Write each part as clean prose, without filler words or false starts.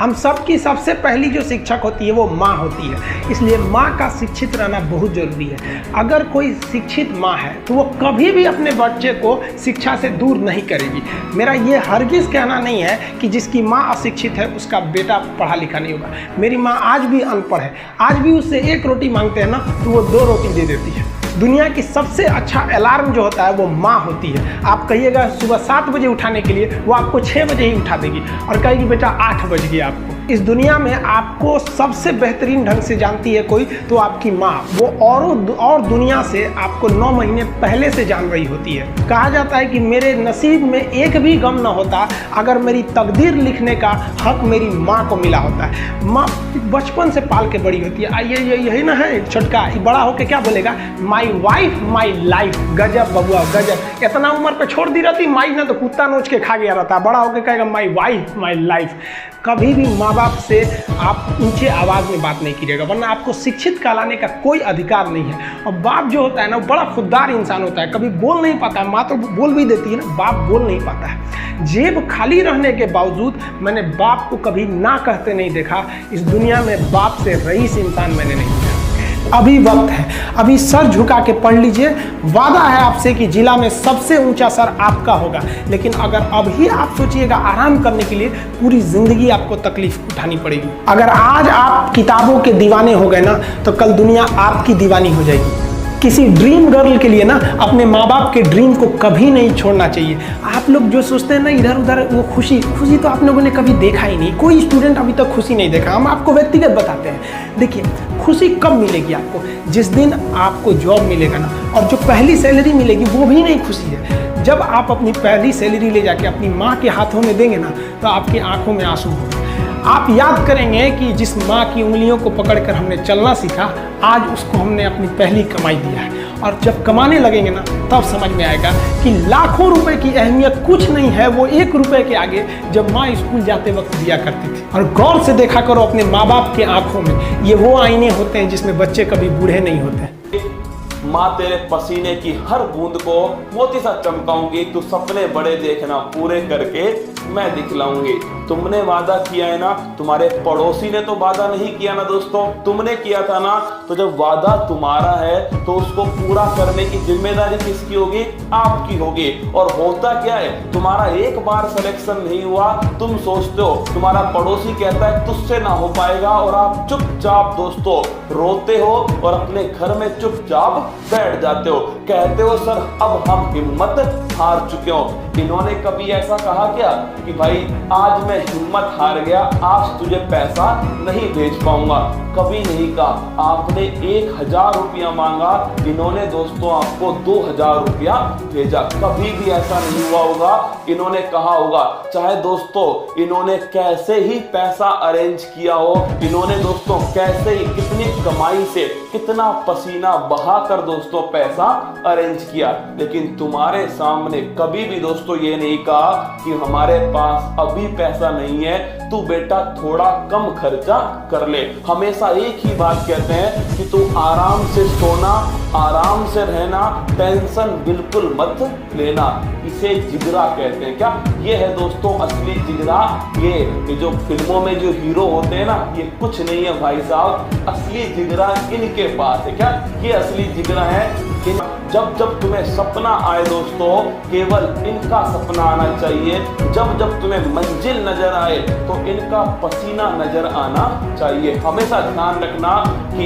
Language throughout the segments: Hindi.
हम सबकी सबसे पहली जो शिक्षक होती है वो माँ होती है, इसलिए माँ का शिक्षित रहना बहुत ज़रूरी है। अगर कोई शिक्षित माँ है तो वो कभी भी अपने बच्चे को शिक्षा से दूर नहीं करेगी। मेरा ये हरगिज़ कहना नहीं है कि जिसकी माँ अशिक्षित है उसका बेटा पढ़ा लिखा नहीं होगा। मेरी माँ आज भी अनपढ़ है, आज भी उससे एक रोटी मांगते हैं ना तो वो 2 रोटी दे देती है। दुनिया की सबसे अच्छा अलार्म जो होता है वो माँ होती है। आप कहिएगा सुबह 7 बजे उठाने के लिए, वो आपको 6 बजे ही उठा देगी और कहेगी बेटा 8 बज गया आपको। इस दुनिया में आपको सबसे बेहतरीन ढंग से जानती है कोई तो आपकी माँ। वो और दुनिया से आपको 9 महीने पहले से जान रही होती है। कहा जाता है कि मेरे नसीब में एक भी गम न होता अगर मेरी तकदीर लिखने का हक मेरी माँ को मिला होता है। माँ बचपन से पाल के बड़ी होती है। यही ना है छोटका, बड़ा होके क्या बोलेगा, माई वाइफ माई लाइफ। गजब बबुआ गजब, इतना उम्र पे छोड़ दी रहती माई ना तो कुत्ता नोच के खा गया रहता, बड़ा होके कहेगा माई वाइफ माई लाइफ। कभी भी माँ बाप से आप ऊंचे आवाज़ में बात नहीं कीजिएगा, वरना आपको शिक्षित कहलाने का कोई अधिकार नहीं है। और बाप जो होता है ना वो बड़ा खुददार इंसान होता है, कभी बोल नहीं पाता है। माँ तो बोल भी देती है ना, बाप बोल नहीं पाता है। जेब खाली रहने के बावजूद मैंने बाप को कभी ना कहते नहीं देखा। इस दुनिया में बाप से रईस इंसान मैंने नहीं देखा। अभी वक्त है, अभी सर झुका के पढ़ लीजिए। वादा है आपसे कि जिला में सबसे ऊंचा सर आपका होगा। लेकिन अगर अभी आप सोचिएगा आराम करने के लिए, पूरी जिंदगी आपको तकलीफ उठानी पड़ेगी। अगर आज आप किताबों के दीवाने हो गए ना तो कल दुनिया आपकी दीवानी हो जाएगी। किसी ड्रीम गर्ल के लिए ना अपने माँ बाप के ड्रीम को कभी नहीं छोड़ना चाहिए। आप लोग जो सोचते हैं ना इधर उधर, वो खुशी तो आप लोगों ने कभी देखा ही नहीं। कोई स्टूडेंट अभी तक खुशी नहीं देखा। हम आपको व्यक्तिगत बताते हैं। देखिए खुशी कब मिलेगी आपको, जिस दिन आपको जॉब मिलेगा ना, और जो पहली सैलरी मिलेगी वो भी नहीं खुशी है। जब आप अपनी पहली सैलरी ले जाके अपनी माँ के हाथों में देंगे ना तो आपकी आंखों में आंसू होंगे। आप याद करेंगे कि जिस माँ की उंगलियों को पकड़कर हमने चलना सीखा, आज उसको हमने अपनी पहली कमाई दिया है। और जब कमाने लगेंगे ना तब समझ में आएगा कि लाखों रुपए की अहमियत कुछ नहीं है, वो 1 रुपए के आगे जब माँ स्कूल जाते वक्त दिया करती थी। और गौर से देखा करो अपने माँ बाप के आंखों में, ये वो आईने होते हैं जिसमें बच्चे कभी बूढ़े नहीं होते। माँ तेरे पसीने की हर बूंद को मोती सा चमकाऊंगी, तू सपने बड़े देखना पूरे करके मैं दिखलाऊंगी। तुमने वादा किया है ना, तुम्हारे पड़ोसी ने तो वादा नहीं किया ना दोस्तों, तुमने किया था ना। तो जब वादा तुम्हारा है तो उसको पूरा करने की जिम्मेदारी किसकी होगी? आपकी होगी। और होता क्या है, तुम्हारा एक बार सिलेक्शन नहीं हुआ, तुम सोचते हो तुम्हारा पड़ोसी कहता है तुझसे ना हो पाएगा, और आप चुपचाप दोस्तों रोते हो और अपने घर में चुपचाप बैठ जाते हो। कहते हो सर अब हम हिम्मत हार चुके हो। इन्होंने कभी ऐसा कहा क्या कि भाई आज मैं हिम्मत हार गया, आज तुझे पैसा नहीं भेज पाऊंगा? कभी नहीं कहा। आपने 1000 रुपया मांगा, इन्होंने दोस्तों आपको 2000 रुपया भेजा। कभी भी ऐसा नहीं हुआ होगा। इन्होंने कहा होगा, चाहे दोस्तों इन्होंने कैसे ही पैसा अरेंज किया हो, इन्होंने दोस्तों कैसे ही कितनी कमाई से कितना पसीना बहाकर दोस्तों पैसा अरेंज किया, लेकिन तुम्हारे सामने कभी भी दोस्तों ये नहीं कहा कि हमारे पास अभी पैसा नहीं है, तू बेटा थोड़ा कम खर्चा कर ले। हमेशा एक ही बात कहते हैं कि तू आराम से सोना, आराम से रहना, टेंशन बिल्कुल मत लेना। इसे जिगरा कहते हैं। क्या ये है दोस्तों असली जिगरा? ये जो फिल्मों में जो हीरो होते हैं ना, ये कुछ नहीं है भाई साहब, असली जिगरा इनके पास है। क्या ये असली जिगरा है? जब जब तुम्हें सपना आए दोस्तों, केवल इनका सपना आना चाहिए। जब जब तुम्हें मंजिल नजर आए तो इनका पसीना नजर आना चाहिए। हमेशा ध्यान रखना कि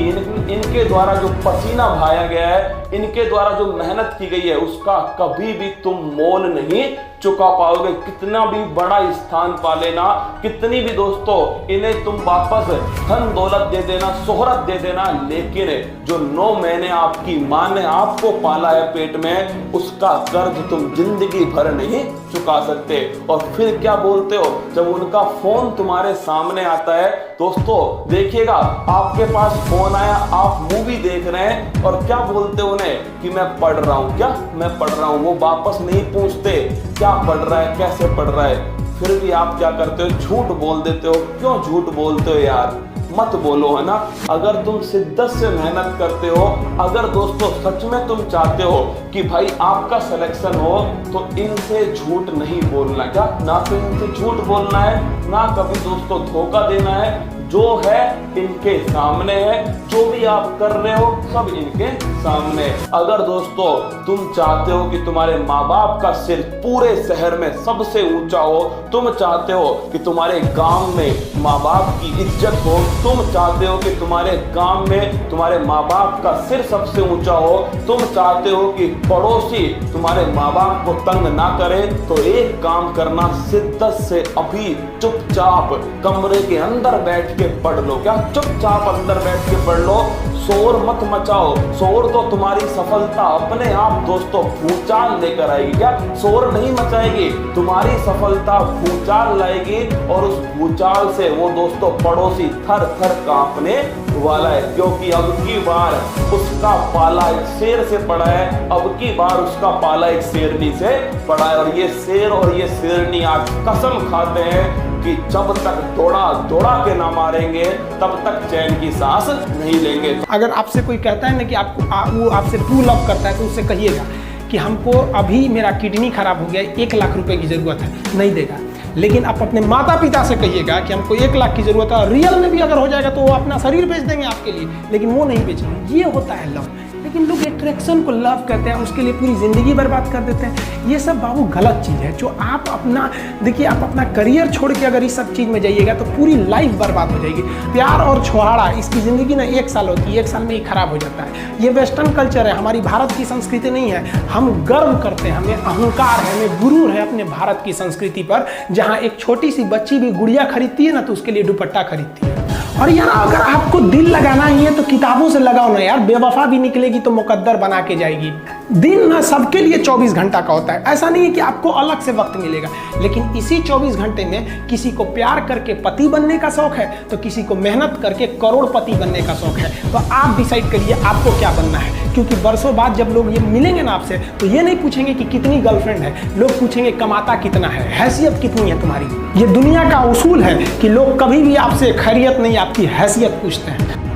इनके द्वारा जो पसीना बहाया गया है, इनके द्वारा जो मेहनत की गई है, उसका कभी भी तुम मोल नहीं चुका पाओगे। कितना भी बड़ा स्थान पा लेना, कितनी भी दोस्तों इन्हें तुम वापस धन दौलत दे देना, शोहरत दे देना, लेकिन जो 9 महीने आपकी मां ने आपको पाला है पेट में, उसका कर्ज तुम जिंदगी भर नहीं चुका सकते। और फिर क्या बोलते हो जब उनका फोन तुम्हारे सामने आता है? दोस्तों देखिएगा, आपके पास फोन आया, आप मूवी देख रहे हैं और क्या बोलते हो उन्हें कि मैं पढ़ रहा हूं। क्या मैं पढ़ रहा हूं? वो वापस नहीं पूछते क्या पढ़ रहा है, कैसे पढ़ रहा है। फिर भी आप क्या करते हो? झूठ बोल देते हो। क्यों झूठ बोलते हो यार? मत बोलो, है ना। अगर तुम शिद्दत से मेहनत करते हो, अगर दोस्तों सच में तुम चाहते हो कि भाई आपका सिलेक्शन हो, तो इनसे झूठ नहीं बोलना। क्या ना तो इनसे झूठ बोलना है, ना कभी दोस्तों धोखा देना है। जो है इनके सामने है, जो भी आप कर रहे हो सब इनके सामने। अगर दोस्तों तुम चाहते हो कि तुम्हारे माँ बाप का सिर पूरे शहर में सबसे ऊंचा हो, तुम चाहते हो कि तुम्हारे गांव में माँ बाप की इज्जत हो, तुम चाहते हो कि तुम्हारे गांव में तुम्हारे माँ बाप का सिर सबसे ऊंचा हो, तुम चाहते हो कि पड़ोसी तुम्हारे माँ बाप को तंग ना करे, तो एक काम करना, शिद्दत से अभी चुपचाप कमरे के अंदर बैठ के पढ़ लो। क्या चुपचाप अंदर बैठ के पढ़ लो, शोर मत मचाओ। शोर तो तुम्हारी सफलता अपने आप दोस्तों भूचाल लेकर आएगी। क्या शोर नहीं मचाएगी, तुम्हारी सफलता भूचाल लाएगी, और उस भूचाल से वो दोस्तों पड़ोसी थर थर कांपने वाला है। क्योंकि अब की बार उसका पाला एक शेर से पड़ा है, अब की बार उसका पाला एक शेरनी से पड़ा है। और ये शेर और ये शेरनी आज कसम खाते हैं कि जब तक दौड़ा के ना मारेंगे, तब तक चैन की सांस नहीं लेंगे। अगर आपसे कोई कहता है ना कि वो आपसे ट्रू लव करता है, तो उससे कहिएगा कि हमको अभी मेरा किडनी खराब हो गया, 1 लाख रुपए की जरूरत है, नहीं देगा। लेकिन आप अपने माता पिता से कहिएगा कि हमको 1 लाख की जरूरत है, रियल में भी अगर हो जाएगा तो वो अपना शरीर बेच देंगे आपके लिए, लेकिन वो नहीं बेचेंगे। ये होता है लव। लेकिन लोग अट्रैक्शन को लव कहते हैं, उसके लिए पूरी ज़िंदगी बर्बाद कर देते हैं। ये सब बाबू गलत चीज़ है। जो आप अपना देखिए, आप अपना करियर छोड़ के अगर इस सब चीज़ में जाइएगा तो पूरी लाइफ बर्बाद हो जाएगी। प्यार और छोहाड़ा, इसकी ज़िंदगी ना 1 साल होती है, 1 साल में ही खराब हो जाता है। ये वेस्टर्न कल्चर है, हमारी भारत की संस्कृति नहीं है। हम गर्व करते हैं, हमें अहंकार है, हमें गुरूर है अपने भारत की संस्कृति पर, जहाँ एक छोटी सी बच्ची भी गुड़िया खरीदती है ना, तो उसके लिए दुपट्टा खरीदती है। और यार अगर आपको दिल लगाना ही है तो किताबों से लगाओ ना यार, बेवफा भी निकलेगी तो मुकद्दर बना के जाएगी। दिन ना सबके लिए 24 घंटा का होता है, ऐसा नहीं है कि आपको अलग से वक्त मिलेगा। लेकिन इसी 24 घंटे में किसी को प्यार करके पति बनने का शौक है, तो किसी को मेहनत करके करोड़पति बनने का शौक है। तो आप डिसाइड करिए आपको क्या बनना है। क्योंकि बरसों बाद जब लोग ये मिलेंगे ना आपसे, तो ये नहीं पूछेंगे कि कितनी गर्लफ्रेंड है, लोग पूछेंगे कमाता कितना है, हैसियत कितनी है तुम्हारी। ये दुनिया का उसूल है कि लोग कभी भी आपसे खैरियत नहीं, आपकी हैसियत पूछते हैं।